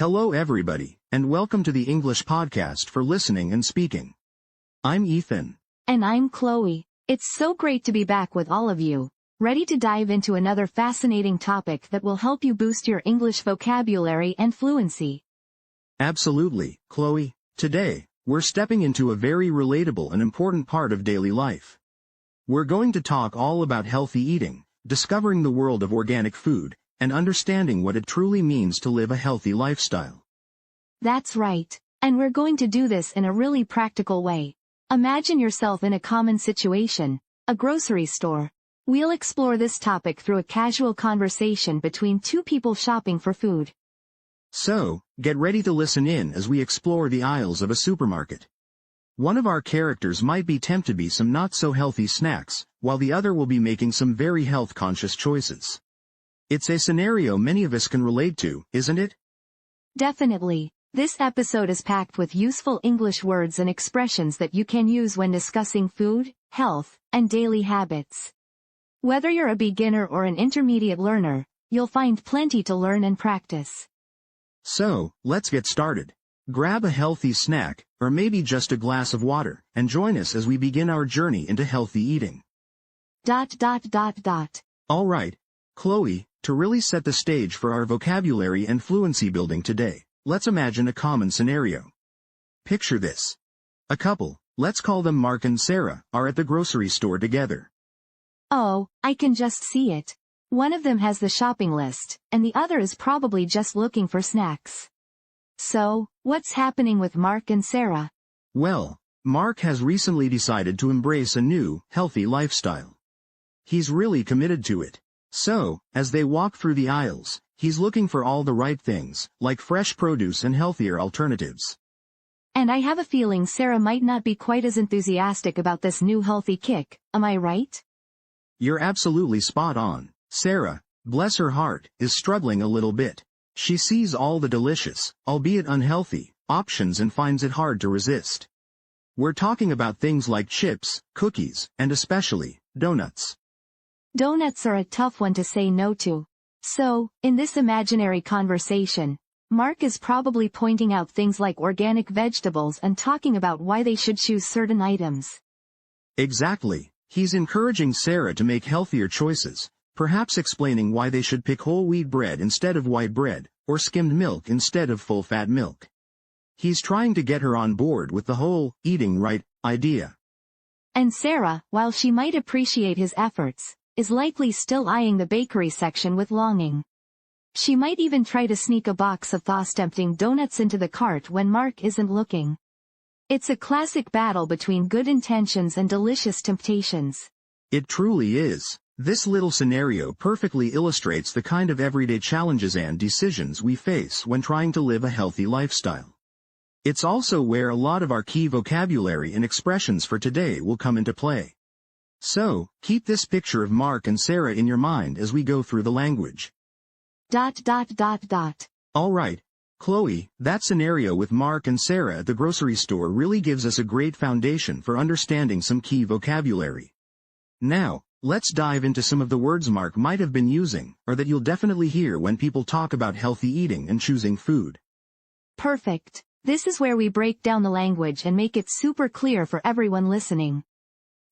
Hello everybody, and welcome to the English podcast for listening and speaking. I'm Ethan. And I'm Chloe. It's so great to be back with all of you, ready to dive into another fascinating topic that will help you boost your English vocabulary and fluency. Absolutely, Chloe. Today, we're stepping into a very relatable and important part of daily life. We're going to talk all about healthy eating, discovering the world of organic food, and understanding what it truly means to live a healthy lifestyle. That's right. And we're going to do this in a really practical way. Imagine yourself in a common situation, a grocery store. We'll explore this topic through a casual conversation between two people shopping for food. So, get ready to listen in as we explore the aisles of a supermarket. One of our characters might be tempted by some not-so-healthy snacks, while the other will be making some very health-conscious choices. It's a scenario many of us can relate to, isn't it? Definitely. This episode is packed with useful English words and expressions that you can use when discussing food, health, and daily habits. Whether you're a beginner or an intermediate learner, you'll find plenty to learn and practice. So, let's get started. Grab a healthy snack, or maybe just a glass of water, and join us as we begin our journey into healthy eating. All right, Chloe, to really set the stage for our vocabulary and fluency building today, let's imagine a common scenario. Picture this. A couple, let's call them Mark and Sarah, are at the grocery store together. Oh, I can just see it. One of them has the shopping list, and the other is probably just looking for snacks. So, what's happening with Mark and Sarah? Well, Mark has recently decided to embrace a new, healthy lifestyle. He's really committed to it. So, as they walk through the aisles, he's looking for all the right things, like fresh produce and healthier alternatives. And I have a feeling Sarah might not be quite as enthusiastic about this new healthy kick, am I right? You're absolutely spot on. Sarah, bless her heart, is struggling a little bit. She sees all the delicious, albeit unhealthy, options and finds it hard to resist. We're talking about things like chips, cookies, and especially, donuts. Donuts are a tough one to say no to. So, in this imaginary conversation, Mark is probably pointing out things like organic vegetables and talking about why they should choose certain items. Exactly. He's encouraging Sarah to make healthier choices, perhaps explaining why they should pick whole wheat bread instead of white bread, or skimmed milk instead of full-fat milk. He's trying to get her on board with the whole, eating right, idea. And Sarah, while she might appreciate his efforts, is likely still eyeing the bakery section with longing. She might even try to sneak a box of fast-tempting donuts into the cart when Mark isn't looking. It's a classic battle between good intentions and delicious temptations. It truly is. This little scenario perfectly illustrates the kind of everyday challenges and decisions we face when trying to live a healthy lifestyle. It's also where a lot of our key vocabulary and expressions for today will come into play. So, keep this picture of Mark and Sarah in your mind as we go through the language. All right, Chloe, that scenario with Mark and Sarah at the grocery store really gives us a great foundation for understanding some key vocabulary. Now, let's dive into some of the words Mark might have been using, or that you'll definitely hear when people talk about healthy eating and choosing food. Perfect. This is where we break down the language and make it super clear for everyone listening.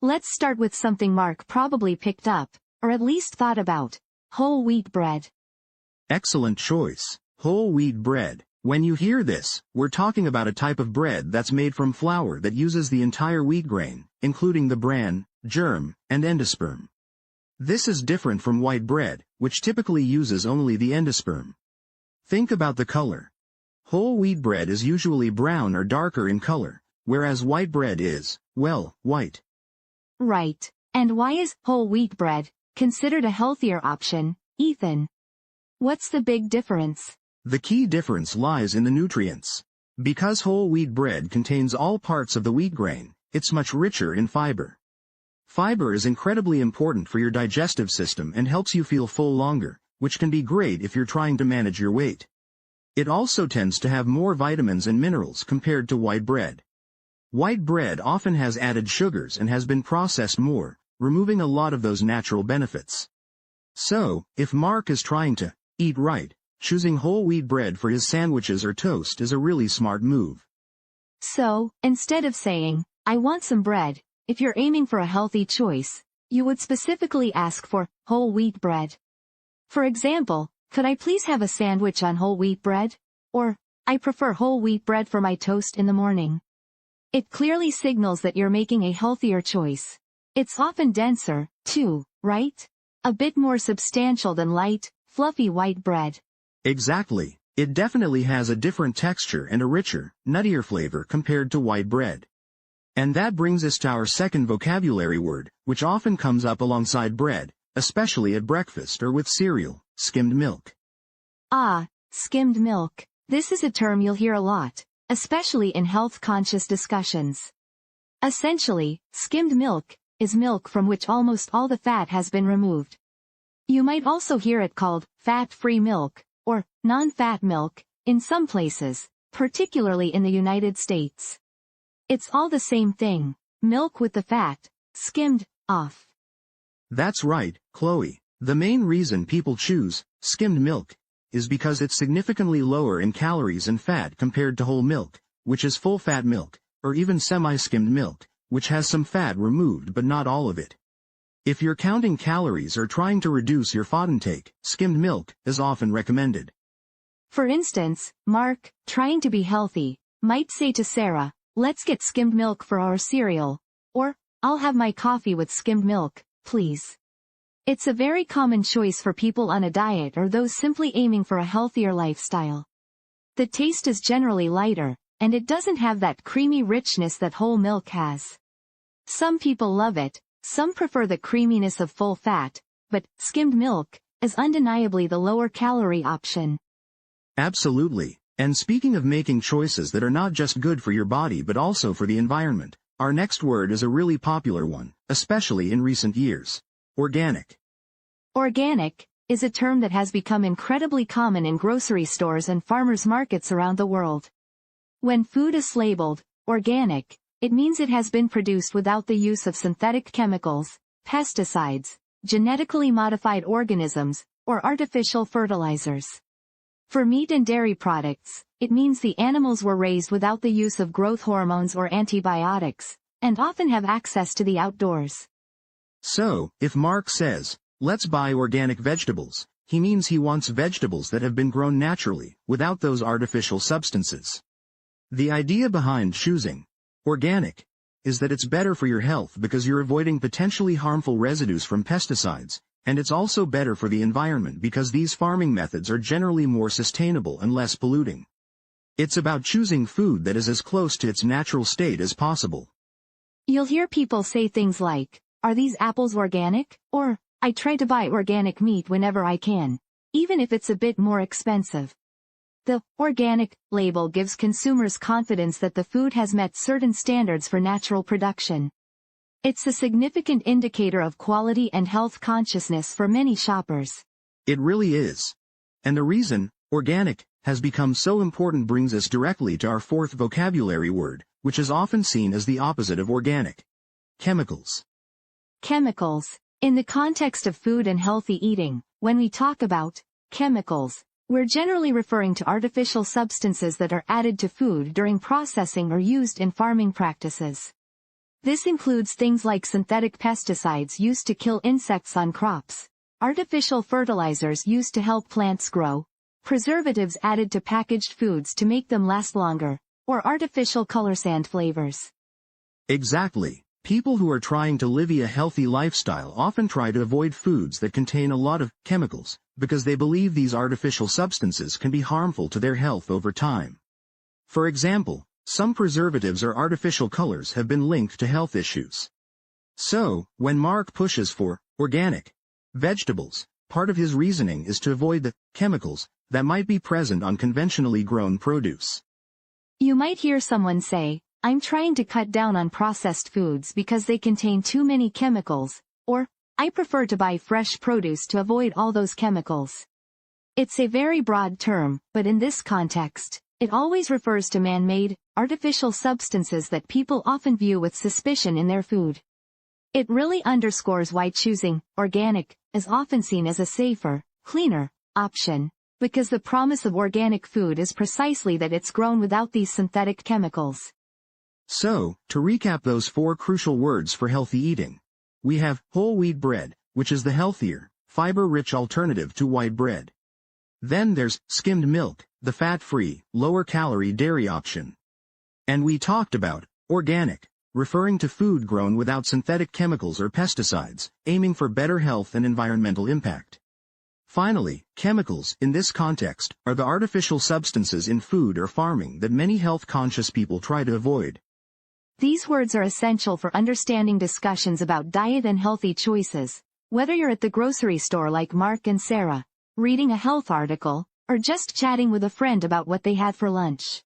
Let's start with something Mark probably picked up, or at least thought about. Whole wheat bread. Excellent choice. Whole wheat bread. When you hear this, we're talking about a type of bread that's made from flour that uses the entire wheat grain, including the bran, germ, and endosperm. This is different from white bread, which typically uses only the endosperm. Think about the color. Whole wheat bread is usually brown or darker in color, whereas white bread is, well, white. Right. And why is whole wheat bread considered a healthier option, Ethan? What's the big difference? The key difference lies in the nutrients. Because whole wheat bread contains all parts of the wheat grain, it's much richer in fiber. Fiber is incredibly important for your digestive system and helps you feel full longer, which can be great if you're trying to manage your weight. It also tends to have more vitamins and minerals compared to white bread. White bread often has added sugars and has been processed more, removing a lot of those natural benefits. So, if Mark is trying to eat right, choosing whole wheat bread for his sandwiches or toast is a really smart move. So, instead of saying, I want some bread, if you're aiming for a healthy choice, you would specifically ask for whole wheat bread. For example, could I please have a sandwich on whole wheat bread? Or, I prefer whole wheat bread for my toast in the morning. It clearly signals that you're making a healthier choice. It's often denser, too, right? A bit more substantial than light, fluffy white bread. Exactly. It definitely has a different texture and a richer, nuttier flavor compared to white bread. And that brings us to our second vocabulary word, which often comes up alongside bread, especially at breakfast or with cereal, skimmed milk. Ah, skimmed milk. This is a term you'll hear a lot, especially in health-conscious discussions. Essentially, skimmed milk is milk from which almost all the fat has been removed. You might also hear it called fat-free milk, or non-fat milk, in some places, particularly in the United States. It's all the same thing, milk with the fat skimmed off. That's right, Chloe. The main reason people choose skimmed milk is because it's significantly lower in calories and fat compared to whole milk, which is full-fat milk, or even semi-skimmed milk, which has some fat removed but not all of it. If you're counting calories or trying to reduce your fat intake, skimmed milk is often recommended. For instance, Mark, trying to be healthy, might say to Sarah, let's get skimmed milk for our cereal. Or, I'll have my coffee with skimmed milk, please. It's a very common choice for people on a diet or those simply aiming for a healthier lifestyle. The taste is generally lighter, and it doesn't have that creamy richness that whole milk has. Some people love it, some prefer the creaminess of full fat, but skimmed milk is undeniably the lower calorie option. Absolutely. And speaking of making choices that are not just good for your body but also for the environment, our next word is a really popular one, especially in recent years. Organic. Organic is a term that has become incredibly common in grocery stores and farmers markets around the world. When food is labeled organic, it means it has been produced without the use of synthetic chemicals, pesticides, genetically modified organisms, or artificial fertilizers. For meat and dairy products, it means the animals were raised without the use of growth hormones or antibiotics, and often have access to the outdoors. So, if Mark says, let's buy organic vegetables, he means he wants vegetables that have been grown naturally, without those artificial substances. The idea behind choosing organic is that it's better for your health because you're avoiding potentially harmful residues from pesticides, and it's also better for the environment because these farming methods are generally more sustainable and less polluting. It's about choosing food that is as close to its natural state as possible. You'll hear people say things like, are these apples organic? Or, I try to buy organic meat whenever I can, even if it's a bit more expensive. The organic label gives consumers confidence that the food has met certain standards for natural production. It's a significant indicator of quality and health consciousness for many shoppers. It really is. And the reason organic has become so important brings us directly to our fourth vocabulary word, which is often seen as the opposite of organic. Chemicals. Chemicals. In the context of food and healthy eating, when we talk about chemicals, we're generally referring to artificial substances that are added to food during processing or used in farming practices. This includes things like synthetic pesticides used to kill insects on crops, artificial fertilizers used to help plants grow, preservatives added to packaged foods to make them last longer, or artificial colors and flavors. Exactly. People who are trying to live a healthy lifestyle often try to avoid foods that contain a lot of chemicals, because they believe these artificial substances can be harmful to their health over time. For example, some preservatives or artificial colors have been linked to health issues. So, when Mark pushes for organic vegetables, part of his reasoning is to avoid the chemicals that might be present on conventionally grown produce. You might hear someone say, I'm trying to cut down on processed foods because they contain too many chemicals, or, I prefer to buy fresh produce to avoid all those chemicals. It's a very broad term, but in this context, it always refers to man-made, artificial substances that people often view with suspicion in their food. It really underscores why choosing organic is often seen as a safer, cleaner option. because the promise of organic food is precisely that it's grown without these synthetic chemicals. So, to recap those 4 crucial words for healthy eating. We have whole wheat bread, which is the healthier, fiber-rich alternative to white bread. Then there's skimmed milk, the fat-free, lower-calorie dairy option. And we talked about organic, referring to food grown without synthetic chemicals or pesticides, aiming for better health and environmental impact. Finally, chemicals, in this context, are the artificial substances in food or farming that many health-conscious people try to avoid. These words are essential for understanding discussions about diet and healthy choices, whether you're at the grocery store like Mark and Sarah, reading a health article, or just chatting with a friend about what they had for lunch.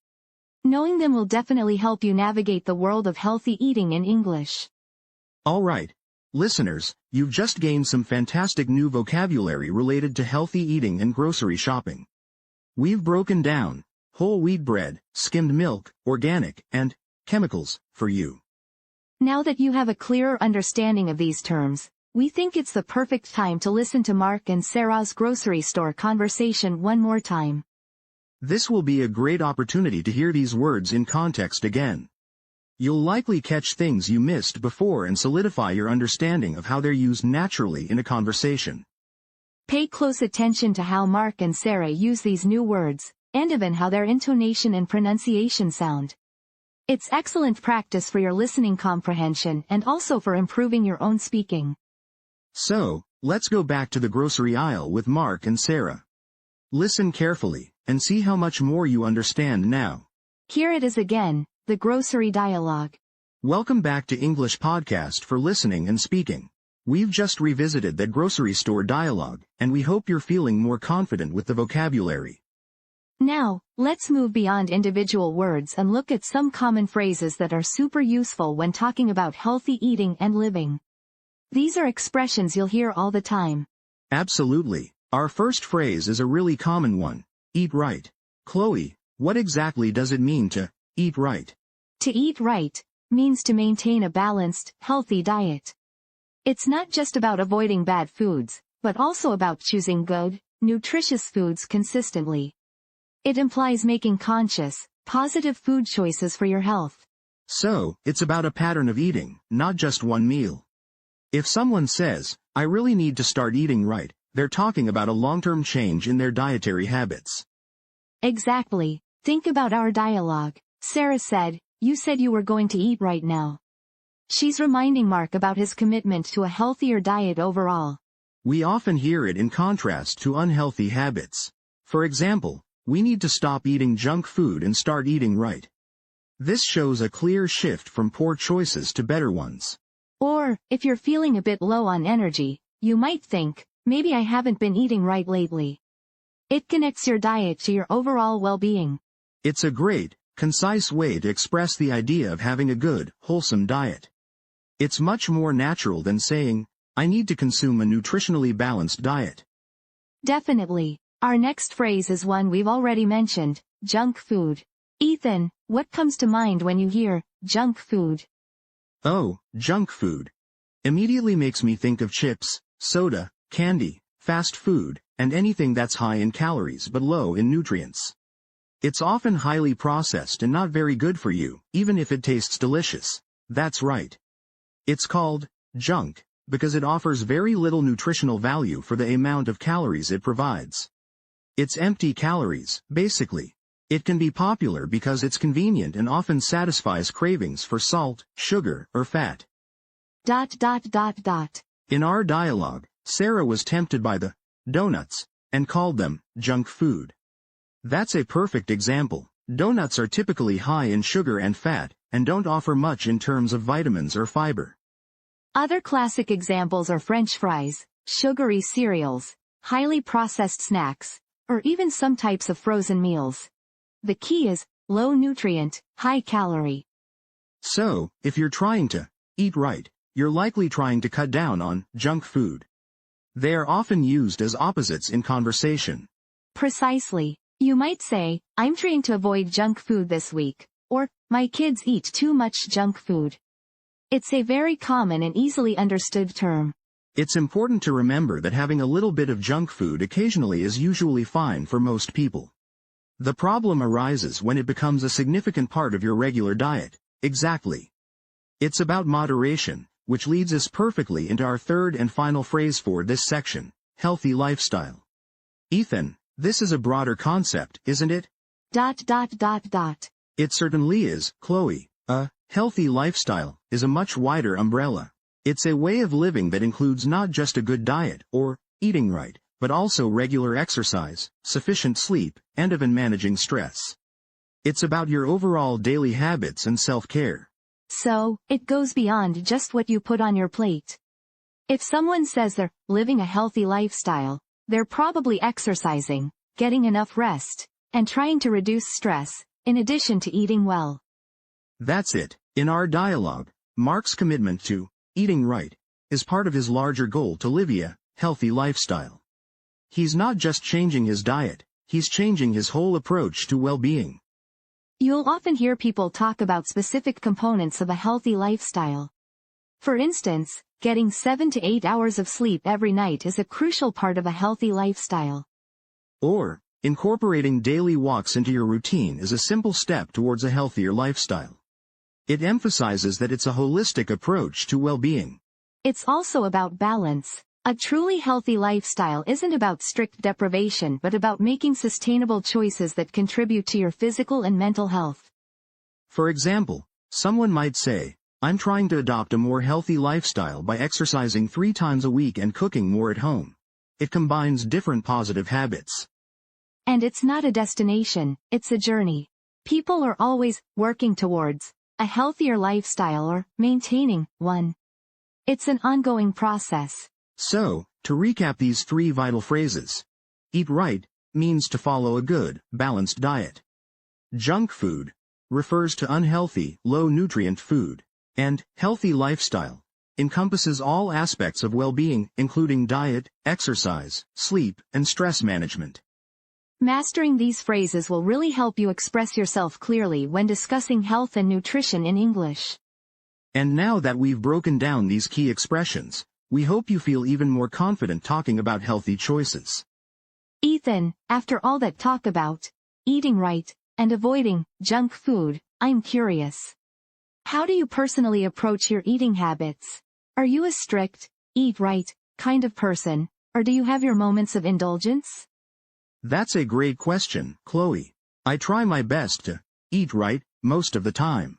Knowing them will definitely help you navigate the world of healthy eating in English. All right, listeners, you've just gained some fantastic new vocabulary related to healthy eating and grocery shopping. We've broken down whole wheat bread, skimmed milk, organic, and chemicals for you. Now that you have a clearer understanding of these terms, we think it's the perfect time to listen to Mark and Sarah's grocery store conversation one more time. This will be a great opportunity to hear these words in context again. You'll likely catch things you missed before and solidify your understanding of how they're used naturally in a conversation. Pay close attention to how Mark and Sarah use these new words, and even how their intonation and pronunciation sound. It's excellent practice for your listening comprehension and also for improving your own speaking. So, let's go back to the grocery aisle with Mark and Sarah. Listen carefully, and see how much more you understand now. Here it is again, the grocery dialogue. Welcome back to English Podcast for listening and speaking. We've just revisited that grocery store dialogue, and we hope you're feeling more confident with the vocabulary. Now, let's move beyond individual words and look at some common phrases that are super useful when talking about healthy eating and living. These are expressions you'll hear all the time. Absolutely. Our first phrase is a really common one. Eat right. Chloe, what exactly does it mean to eat right? To eat right means to maintain a balanced, healthy diet. It's not just about avoiding bad foods, but also about choosing good, nutritious foods consistently. It implies making conscious, positive food choices for your health. So, it's about a pattern of eating, not just one meal. If someone says, I really need to start eating right, they're talking about a long-term change in their dietary habits. Exactly. Think about our dialogue. Sarah said, you said you were going to eat right now. She's reminding Mark about his commitment to a healthier diet overall. We often hear it in contrast to unhealthy habits. For example, we need to stop eating junk food and start eating right. This shows a clear shift from poor choices to better ones. Or, if you're feeling a bit low on energy, you might think, maybe I haven't been eating right lately. It connects your diet to your overall well-being. It's a great, concise way to express the idea of having a good, wholesome diet. It's much more natural than saying, I need to consume a nutritionally balanced diet. Definitely. Our next phrase is one we've already mentioned, junk food. Ethan, what comes to mind when you hear junk food? Oh, junk food. Immediately makes me think of chips, soda, candy, fast food, and anything that's high in calories but low in nutrients. It's often highly processed and not very good for you, even if it tastes delicious. That's right. It's called junk because it offers very little nutritional value for the amount of calories it provides. It's empty calories, basically. It can be popular because it's convenient and often satisfies cravings for salt, sugar, or fat. In our dialogue, Sarah was tempted by the donuts and called them junk food. That's a perfect example. Donuts are typically high in sugar and fat, and don't offer much in terms of vitamins or fiber. Other classic examples are French fries, sugary cereals, highly processed snacks, or even some types of frozen meals. The key is low nutrient, high calorie. So, if you're trying to eat right, you're likely trying to cut down on junk food. They are often used as opposites in conversation. Precisely. You might say, I'm trying to avoid junk food this week, or, my kids eat too much junk food. It's a very common and easily understood term. It's important to remember that having a little bit of junk food occasionally is usually fine for most people. The problem arises when it becomes a significant part of your regular diet. Exactly. It's about moderation, which leads us perfectly into our third and final phrase for this section, healthy lifestyle. Ethan, this is a broader concept, isn't it? It certainly is, Chloe. A healthy lifestyle is a much wider umbrella. It's a way of living that includes not just a good diet, or eating right, but also regular exercise, sufficient sleep, and even managing stress. It's about your overall daily habits and self-care. So, it goes beyond just what you put on your plate. If someone says they're living a healthy lifestyle, they're probably exercising, getting enough rest, and trying to reduce stress, in addition to eating well. That's it. In our dialogue, Mark's commitment to eating right is part of his larger goal to live a healthy lifestyle. He's not just changing his diet, he's changing his whole approach to well-being. You'll often hear people talk about specific components of a healthy lifestyle. For instance, getting 7 to 8 hours of sleep every night is a crucial part of a healthy lifestyle. Or, incorporating daily walks into your routine is a simple step towards a healthier lifestyle. It emphasizes that it's a holistic approach to well-being. It's also about balance. A truly healthy lifestyle isn't about strict deprivation but about making sustainable choices that contribute to your physical and mental health. For example, someone might say, I'm trying to adopt a more healthy lifestyle by exercising 3 times a week and cooking more at home. It combines different positive habits. And it's not a destination, it's a journey. People are always working towards a healthier lifestyle or maintaining one. It's an ongoing process. So, to recap these 3 vital phrases. Eat right means to follow a good, balanced diet. Junk food refers to unhealthy, low-nutrient food. And healthy lifestyle encompasses all aspects of well-being, including diet, exercise, sleep, and stress management. Mastering these phrases will really help you express yourself clearly when discussing health and nutrition in English. And now that we've broken down these key expressions, we hope you feel even more confident talking about healthy choices. Ethan, after all that talk about eating right and avoiding junk food, I'm curious. How do you personally approach your eating habits? Are you a strict, eat right kind of person, or do you have your moments of indulgence? That's a great question, Chloe. I try my best to eat right most of the time.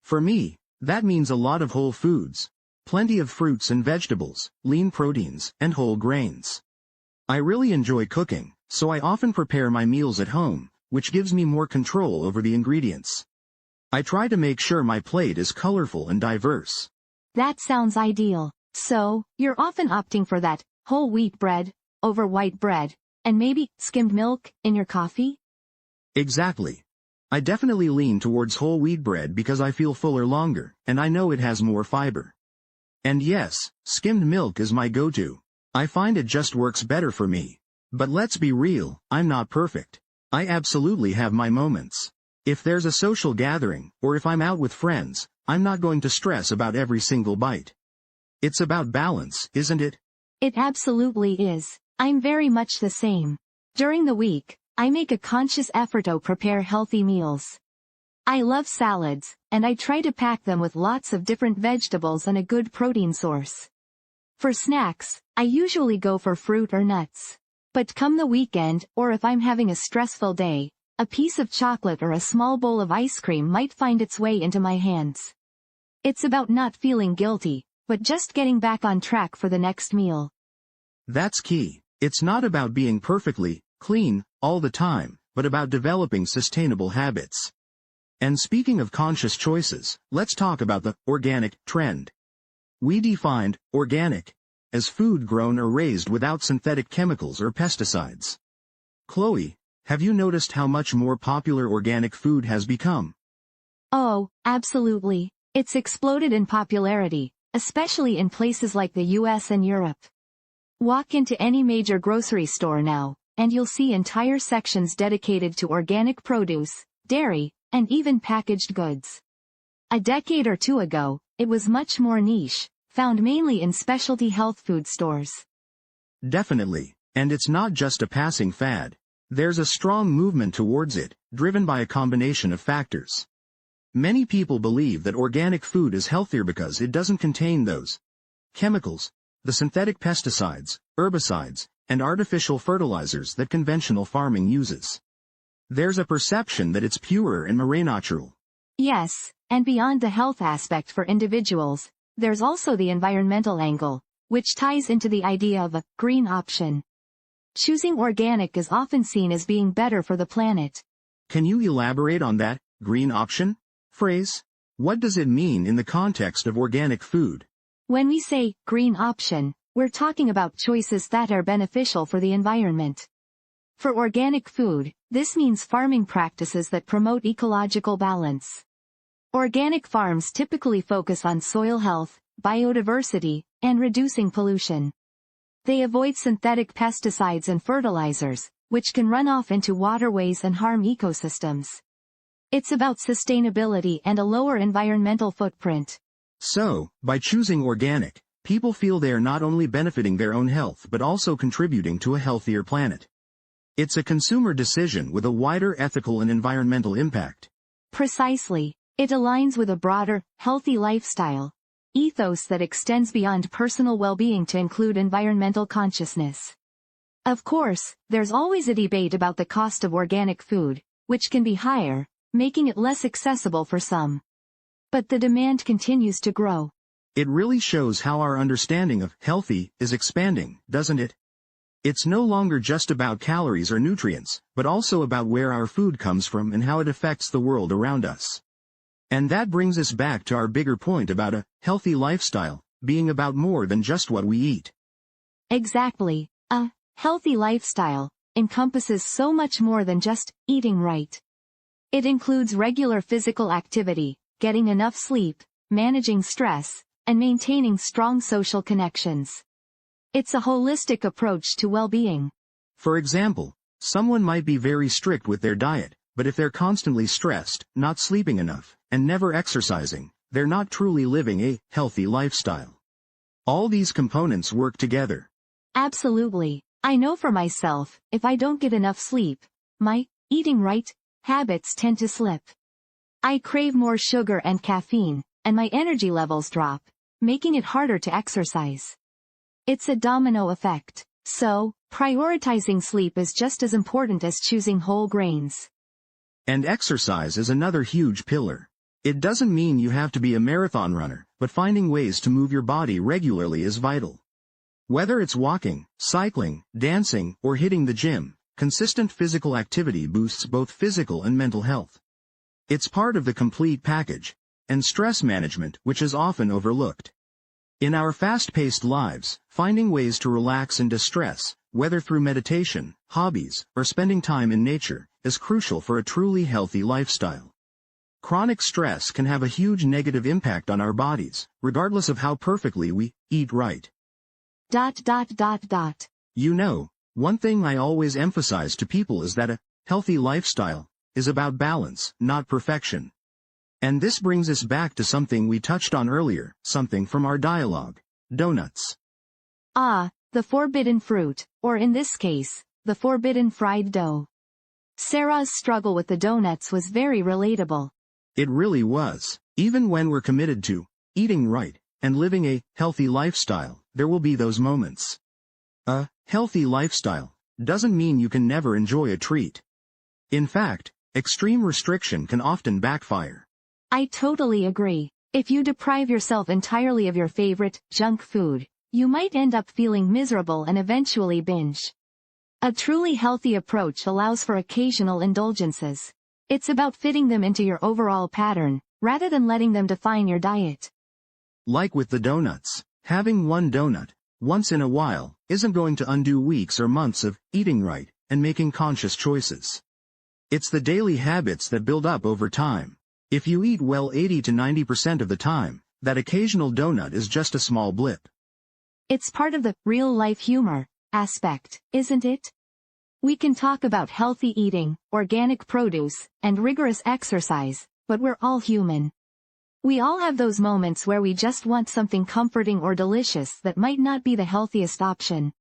For me, that means a lot of whole foods, plenty of fruits and vegetables, lean proteins, and whole grains. I really enjoy cooking, so I often prepare my meals at home, which gives me more control over the ingredients. I try to make sure my plate is colorful and diverse. That sounds ideal. So, you're often opting for that whole wheat bread over white bread, and maybe skimmed milk in your coffee? Exactly. I definitely lean towards whole wheat bread because I feel fuller longer, and I know it has more fiber. And yes, skimmed milk is my go-to. I find it just works better for me. But let's be real, I'm not perfect. I absolutely have my moments. If there's a social gathering, or if I'm out with friends, I'm not going to stress about every single bite. It's about balance, isn't it? It absolutely is. I'm very much the same. During the week, I make a conscious effort to prepare healthy meals. I love salads, and I try to pack them with lots of different vegetables and a good protein source. For snacks, I usually go for fruit or nuts. But come the weekend, or if I'm having a stressful day, a piece of chocolate or a small bowl of ice cream might find its way into my hands. It's about not feeling guilty, but just getting back on track for the next meal. That's key. It's not about being perfectly clean all the time, but about developing sustainable habits. And speaking of conscious choices, let's talk about the organic trend. We defined organic as food grown or raised without synthetic chemicals or pesticides. Chloe, have you noticed how much more popular organic food has become? Oh, absolutely. It's exploded in popularity, especially in places like the US and Europe. Walk into any major grocery store now, and you'll see entire sections dedicated to organic produce, dairy, and even packaged goods. A decade or two ago, it was much more niche, found mainly in specialty health food stores. Definitely, and it's not just a passing fad. There's a strong movement towards it, driven by a combination of factors. Many people believe that organic food is healthier because it doesn't contain those chemicals, the synthetic pesticides, herbicides, and artificial fertilizers that conventional farming uses. There's a perception that it's purer and more natural. Yes, and beyond the health aspect for individuals, there's also the environmental angle, which ties into the idea of a green option. Choosing organic is often seen as being better for the planet. Can you elaborate on that green option phrase? What does it mean in the context of organic food? When we say green option, we're talking about choices that are beneficial for the environment. For organic food, this means farming practices that promote ecological balance. Organic farms typically focus on soil health, biodiversity, and reducing pollution. They avoid synthetic pesticides and fertilizers, which can run off into waterways and harm ecosystems. It's about sustainability and a lower environmental footprint. So, by choosing organic, people feel they are not only benefiting their own health but also contributing to a healthier planet. It's a consumer decision with a wider ethical and environmental impact. Precisely. It aligns with a broader, healthy lifestyle ethos that extends beyond personal well-being to include environmental consciousness. Of course, there's always a debate about the cost of organic food, which can be higher, making it less accessible for some. But the demand continues to grow. It really shows how our understanding of healthy is expanding, doesn't it? It's no longer just about calories or nutrients, but also about where our food comes from and how it affects the world around us. And that brings us back to our bigger point about a healthy lifestyle being about more than just what we eat. Exactly. A healthy lifestyle encompasses so much more than just eating right. It includes regular physical activity, getting enough sleep, managing stress, and maintaining strong social connections. It's a holistic approach to well-being. For example, someone might be very strict with their diet, but if they're constantly stressed, not sleeping enough, and never exercising, they're not truly living a healthy lifestyle. All these components work together. Absolutely. I know for myself, if I don't get enough sleep, my eating right habits tend to slip. I crave more sugar and caffeine, and my energy levels drop, making it harder to exercise. It's a domino effect. So, prioritizing sleep is just as important as choosing whole grains. And exercise is another huge pillar. It doesn't mean you have to be a marathon runner, but finding ways to move your body regularly is vital. Whether it's walking, cycling, dancing, or hitting the gym, consistent physical activity boosts both physical and mental health. It's part of the complete package, and stress management, which is often overlooked. In our fast-paced lives, finding ways to relax and distress, whether through meditation, hobbies, or spending time in nature, is crucial for a truly healthy lifestyle. Chronic stress can have a huge negative impact on our bodies, regardless of how perfectly we eat right. You know, one thing I always emphasize to people is that a healthy lifestyle is about balance, not perfection. And this brings us back to something we touched on earlier, something from our dialogue: donuts. Ah, the forbidden fruit, or in this case, the forbidden fried dough. Sarah's struggle with the donuts was very relatable. It really was. Even when we're committed to eating right and living a healthy lifestyle, there will be those moments. A healthy lifestyle doesn't mean you can never enjoy a treat. In fact, extreme restriction can often backfire. I totally agree. If you deprive yourself entirely of your favorite junk food, you might end up feeling miserable and eventually binge. A truly healthy approach allows for occasional indulgences. It's about fitting them into your overall pattern, rather than letting them define your diet. Like with the donuts, having one donut once in a while isn't going to undo weeks or months of eating right and making conscious choices. It's the daily habits that build up over time. If you eat well 80 to 90% of the time, that occasional donut is just a small blip. It's part of the real-life humor aspect, isn't it? We can talk about healthy eating, organic produce, and rigorous exercise, but we're all human. We all have those moments where we just want something comforting or delicious that might not be the healthiest option.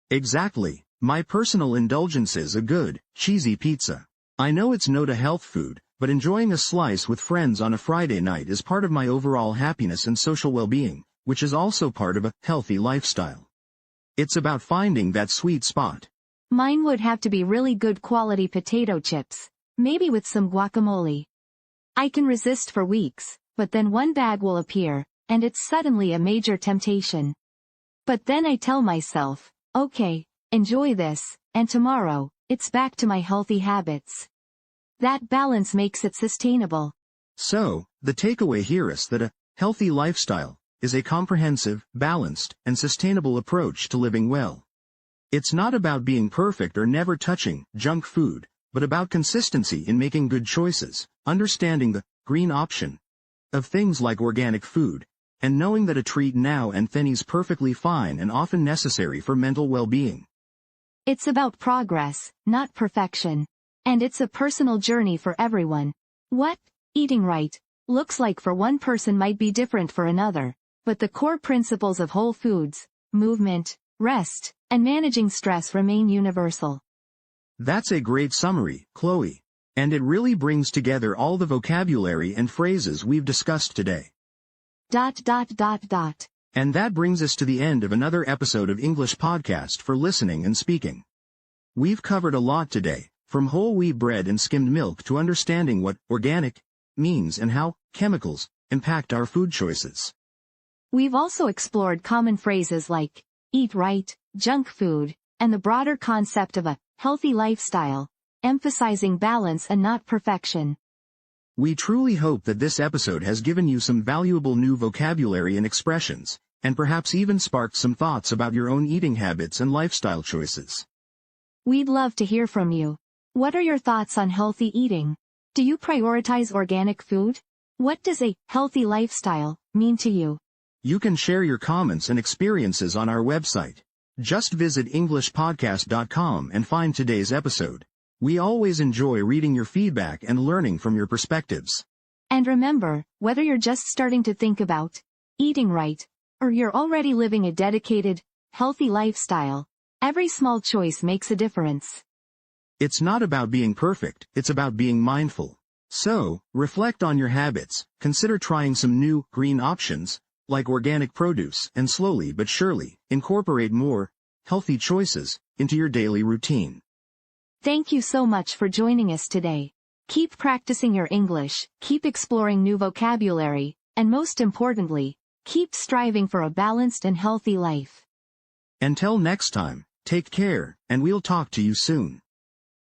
Exactly. My personal indulgence is a good, cheesy pizza. I know it's not a health food, but enjoying a slice with friends on a Friday night is part of my overall happiness and social well-being, which is also part of a healthy lifestyle. It's about finding that sweet spot. Mine would have to be really good quality potato chips, maybe with some guacamole. I can resist for weeks, but then one bag will appear, and it's suddenly a major temptation. But then I tell myself, okay, enjoy this, and tomorrow, it's back to my healthy habits. That balance makes it sustainable. So, the takeaway here is that a healthy lifestyle is a comprehensive, balanced, and sustainable approach to living well. It's not about being perfect or never touching junk food, but about consistency in making good choices, understanding the green option of things like organic food, and knowing that a treat now and then is perfectly fine and often necessary for mental well-being. It's about progress, not perfection. And it's a personal journey for everyone. What eating right looks like for one person might be different for another, but the core principles of whole foods, movement, rest, and managing stress remain universal. That's a great summary, Chloe. And it really brings together all the vocabulary and phrases we've discussed today. And that brings us to the end of another episode of English Podcast for Listening and Speaking. We've covered a lot today, from whole wheat bread and skimmed milk to understanding what organic means and how chemicals impact our food choices. We've also explored common phrases like eat right, junk food, and the broader concept of a healthy lifestyle, emphasizing balance and not perfection. We truly hope that this episode has given you some valuable new vocabulary and expressions, and perhaps even sparked some thoughts about your own eating habits and lifestyle choices. We'd love to hear from you. What are your thoughts on healthy eating? Do you prioritize organic food? What does a healthy lifestyle mean to you? You can share your comments and experiences on our website. Just visit EnglishPodcast.com and find today's episode. We always enjoy reading your feedback and learning from your perspectives. And remember, whether you're just starting to think about eating right, or you're already living a dedicated, healthy lifestyle, every small choice makes a difference. It's not about being perfect, it's about being mindful. So, reflect on your habits, consider trying some new, green options, like organic produce, and slowly but surely, incorporate more healthy choices into your daily routine. Thank you so much for joining us today. Keep practicing your English, keep exploring new vocabulary, and most importantly, keep striving for a balanced and healthy life. Until next time, take care, and we'll talk to you soon.